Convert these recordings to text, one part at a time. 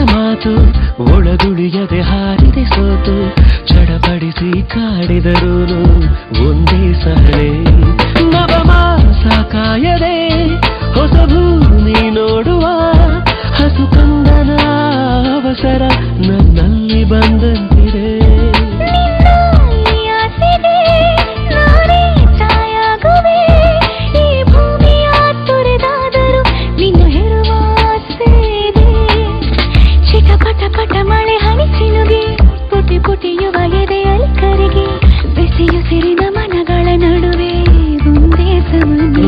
ಮಾತು ಒಳಗುಳಿಯದೆ ಹಾರಿದೆ ಸೋತು ಚಡಪಡಿಸಿ ಕಾಡಿದರೂನು ಒಂದೇ ಸಹನೆ ನವಮಾಸ ಕಾಯದೆ ಹೊಸ ಭೂಮಿ ನೋಡುವ ಹಸು ಕಂದನ ಅವಸರ ನನ್ನಲ್ಲಿ ಬಂದಂತಿದೆ ಮಳೆ ಹನಿ ಚಿನುಗೆ ಪುಟಿ ಪುಟಿಯುವ ಎದೆಯಲ್ಲಿ ಕರಿಗೆ ಬೆಸೆಯು ಸಿರಿನ ಮನಗಳ ನಡುವೆ ಒಂದೇ ಸಮನೆ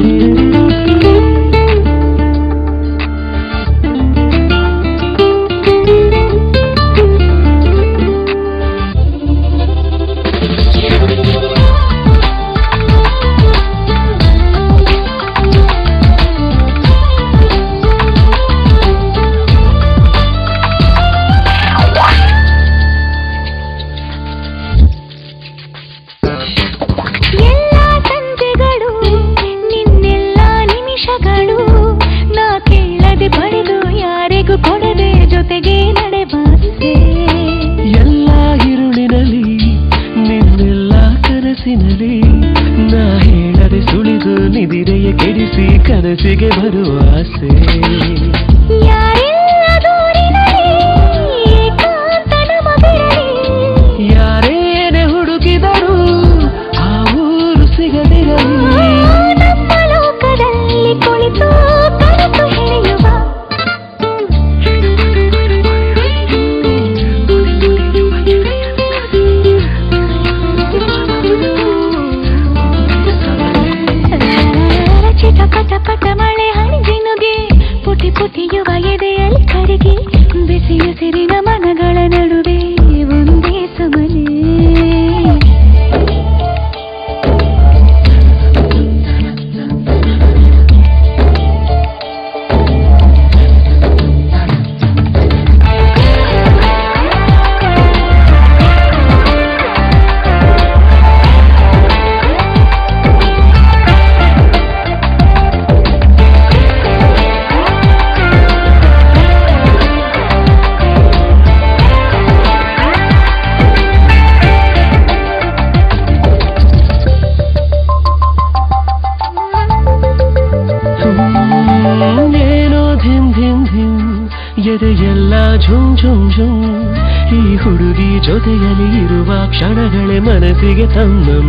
ನಾ ಹೇಳದೆ ಸುಳಿದು ನಿದಿರೆಯ ಕೆಡಿಸಿ ಕನಸಿಗೆ ಬರುವ ಆಸೆ ಯಾರೇನೆ ಹುಡುಕಿದರು ಆ ಊರು ಸಿಗದಿರಲಿ ನಮ್ಮ ಲೋಕದಲ್ಲಿ ಕುಳಿತು ಕನಸು ಹೆರೆಯುವ ಪಟ ಮಳೆ ಹಣಿಜಿನುಗೆ ಪುಟಿ ಪುಟಿಯುವ ಎದೆಯಲ್ಲಿ ಕರಿಗೆ ಬೆಸೆಯು ಸಿರಿನ ಮನಗಳ ನಡುವೆ ಒಂದೇ ಸಮನೆ ಎದೆಯೆಲ್ಲ ಝುಮ್ ಝುಮ್ ಝುಮ್ ಈ ಹುಡುಗಿ ಜೊತೆಯಲ್ಲಿ ಇರುವ ಕ್ಷಣಗಳೇ ಮನಸ್ಸಿಗೆ ತನ್ನಂ